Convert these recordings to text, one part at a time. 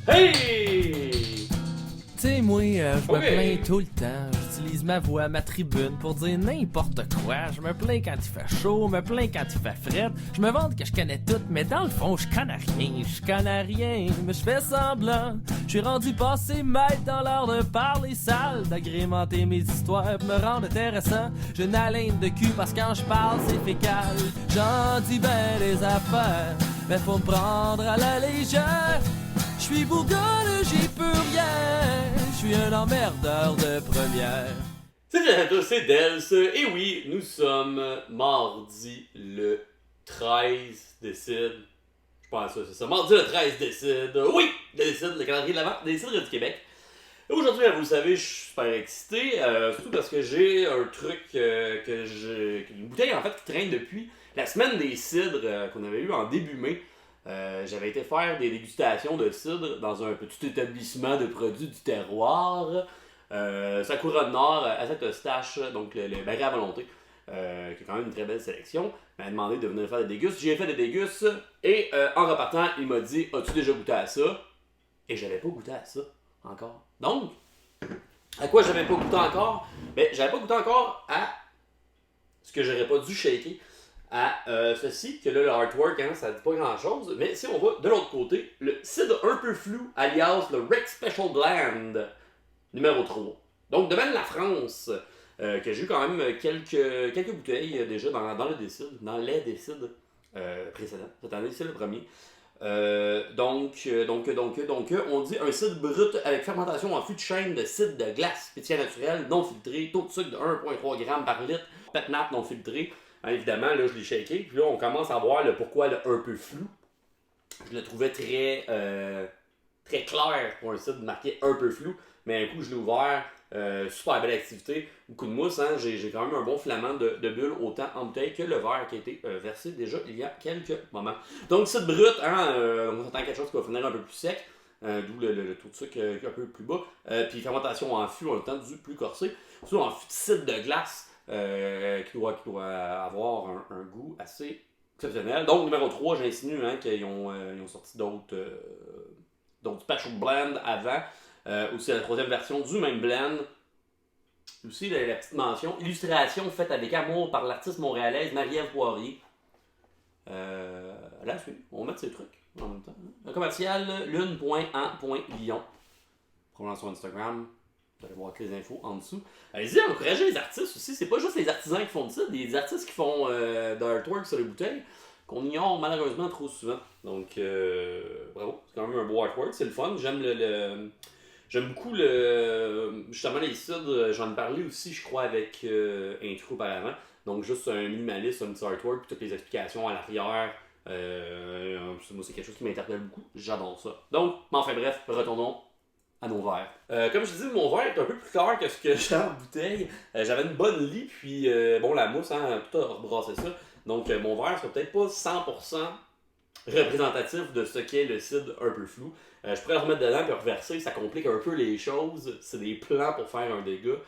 Hey! Tu sais, moi, je me Ok. plains tout le temps. J'utilise ma voix, ma tribune pour dire n'importe quoi. Je me plains quand il fait chaud, me plains quand il fait fret. Je me vante que je connais tout, mais dans le fond, je connais rien. Je connais rien, mais je fais semblant. Je suis rendu passé maître dans l'art de parler sale, d'agrémenter mes histoires pour me rendre intéressant. J'ai une haleine de cul parce que quand je parle, c'est fécal. J'en dis ben des affaires, mais faut me prendre à la légère. Je suis bourgogne, j'y peux rien. Je suis un emmerdeur de première. Salut à tous, c'est Dels. Et oui, nous sommes mardi le 13 décide. Je pense que c'est ça. Mardi le 13 décide. Oui, décide, le calendrier de l'Avent, décide du Québec. Et aujourd'hui, vous le savez, je suis super excité. Surtout parce que j'ai un truc une bouteille en fait qui traîne depuis la semaine des cidres qu'on avait eu en début mai. J'avais été faire des dégustations de cidre dans un petit établissement de produits du terroir. Sakura de Nord, à cette Eustache, donc le baril à volonté, qui est quand même une très belle sélection, m'a demandé de venir faire des dégustes. J'ai fait des dégustes et en repartant, il m'a dit: as-tu déjà goûté à ça? Et j'avais pas goûté à ça encore. Donc, à quoi j'avais pas goûté encore? Ben, j'avais pas goûté encore à ce que j'aurais pas dû shaker. À ceci, que là, le artwork, hein, ça dit pas grand chose, mais si on va de l'autre côté, le cidre un peu flou, alias le Rex Special Blend, numéro 3. Donc, de même la France, que j'ai eu quand même quelques bouteilles déjà dans le décide, dans les décides précédents. Cette année, c'est le premier. Donc, on dit un cidre brut avec fermentation en fût de chêne de cidre de glace, pétillant naturel, non filtré, taux de sucre de 1,3 g par litre, pétnat non filtré. Hein, évidemment, là, je l'ai shaké, puis là, on commence à voir le pourquoi le un peu flou. Je le trouvais très clair pour un cidre marqué un peu flou, mais un coup, je l'ai ouvert, super belle activité, beaucoup de mousse, hein, j'ai quand même un bon filament de bulles, autant en bouteille que le verre qui a été versé déjà il y a quelques moments. Donc, cidre brut, hein, on s'attend à quelque chose qui va finir un peu plus sec, d'où le taux de sucre un peu plus bas, puis fermentation en fût, on a le temps du plus corsé, surtout en fût de cidre de glace, qui doit avoir un goût assez exceptionnel. Donc, numéro 3, j'insinue hein, qu'ils ont sorti d'autres Special Blend avant. Aussi la troisième version du même blend. Aussi la petite mention, illustration faite avec amour par l'artiste montréalaise Marie-Ève Poirier. Là, on va mettre ces trucs en même temps. Le commercial lune.en.lyon. Probablement sur Instagram. Vous allez voir toutes les infos en dessous. Allez-y, encouragez les artistes aussi. C'est pas juste les artisans qui font de ça, des artistes qui font de l'artwork sur les bouteilles qu'on ignore malheureusement trop souvent. Donc, bravo. C'est quand même un beau artwork. C'est le fun. J'aime beaucoup justement les cidres. J'en ai parlé aussi, je crois, avec Intro auparavant. Donc, juste un minimaliste, un petit artwork, puis toutes les explications à l'arrière. Moi, c'est quelque chose qui m'interpelle beaucoup. J'adore ça. Donc, enfin bref, retournons à nos verres. Comme je dis, mon verre est un peu plus clair que ce que j'ai en bouteille. J'avais une bonne lie, puis la mousse, hein, tout a rebrassé ça. Donc mon verre sera peut-être pas 100% représentatif de ce qu'est le cidre un peu flou. Je pourrais le remettre dedans et reverser, ça complique un peu les choses. C'est des plans pour faire un dégât.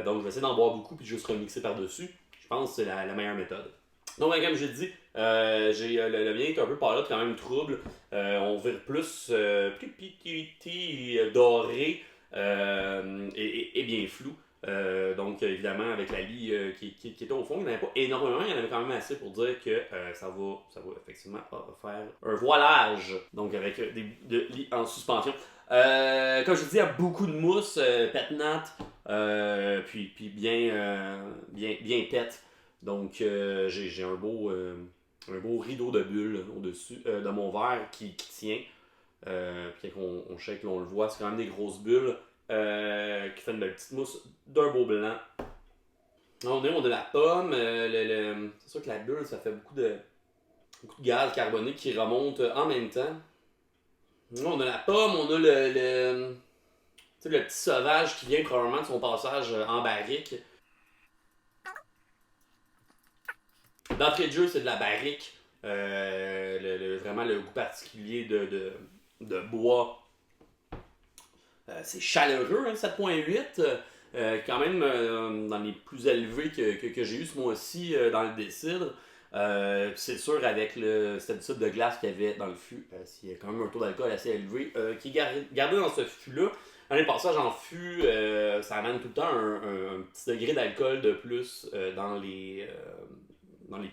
Donc je vais essayer d'en boire beaucoup puis juste remixer par-dessus. Je pense que c'est la meilleure méthode. Donc, comme je dis, le mien est un peu pâle, quand même trouble. On vire plus doré et bien flou. Donc, évidemment, avec la lie qui était au fond, il n'y en avait pas énormément, il y en avait quand même assez pour dire que ça va effectivement faire un voilage. Donc, avec de lie en suspension. Comme je dis, il y a beaucoup de mousse, pétnat, puis bien pète. Donc, j'ai un beau rideau de bulles au-dessus de mon verre qui tient. Puis qu'on shake, là, on le voit, c'est quand même des grosses bulles qui fait une belle petite mousse d'un beau blanc. On a de la pomme. C'est sûr que la bulle, ça fait beaucoup de gaz carboné qui remonte en même temps. On a la pomme, on a le petit sauvage qui vient probablement de son passage en barrique. D'entrée de jeu, c'est de la barrique. Vraiment le goût particulier de bois. C'est chaleureux, hein, 7.8. Quand même dans les plus élevés que j'ai eu ce mois-ci dans le décidre. C'est sûr, avec cette type de glace qu'il y avait dans le fût, s'il y a quand même un taux d'alcool assez élevé, qui est gardé dans ce fût-là. L'année passage en fût, ça amène tout le temps un petit degré d'alcool de plus dans les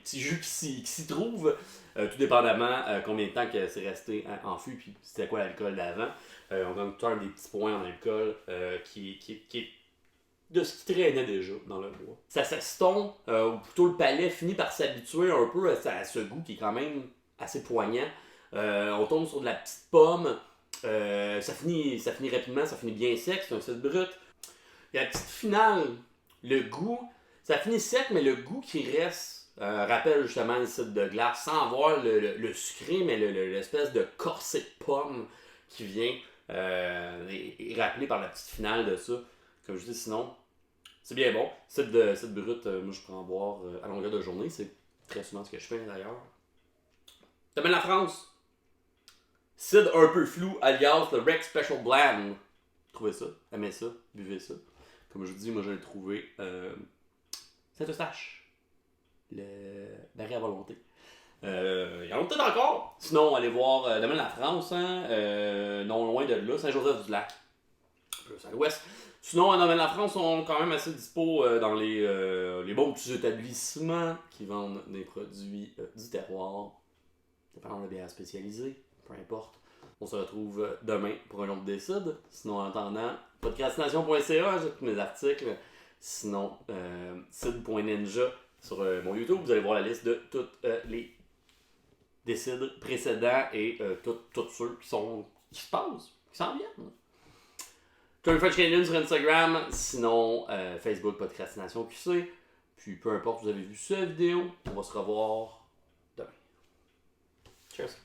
petits jus qui s'y trouvent, tout dépendamment combien de temps que c'est resté en fût, puis c'était quoi l'alcool d'avant. On donne tout le temps des petits points en alcool qui est de ce qui traînait déjà dans le bois. Ça s'estompe, ou plutôt le palais finit par s'habituer un peu à ce goût qui est quand même assez poignant. On tombe sur de la petite pomme, ça finit rapidement, ça finit bien sec, c'est un cidre brut. Et la petite finale, le goût, ça finit sec, mais le goût qui reste rappelle justement le cidre de glace, sans avoir le sucré, mais l'espèce de corset de pomme qui vient est rappelé par la petite finale de ça. Comme je dis, sinon, c'est bien bon. Cidre brut, moi je prends en boire à longueur de journée. C'est très souvent ce que je fais d'ailleurs. T'amènes la France. Cidre un peu flou, alias le Rex Special Blend. Trouvez ça, aimez ça, buvez ça. Comme je dis, moi je l'ai trouvé Saint-Eustache. Le baril à volonté. Il y en a peut-être encore. Sinon, allez voir Domaine la France, non loin de là, Saint-Joseph-du-Lac. Plus à l'ouest. Sinon, à Domaine la France, sont quand même assez dispo dans les bons petits établissements qui vendent des produits du terroir. Dépendant de bières spécialisées, peu importe. On se retrouve demain pour un autre décide. Sinon, en attendant, podcastination.ca, j'ai tous mes articles. Sinon, cid.ninja sur mon YouTube, vous allez voir la liste de toutes les décides précédents et tous ceux qui se passent, qui s'en viennent. Tony French Canadian sur Instagram, sinon Facebook Podcastination QC. Puis peu importe, vous avez vu cette vidéo, on va se revoir demain. Cheers!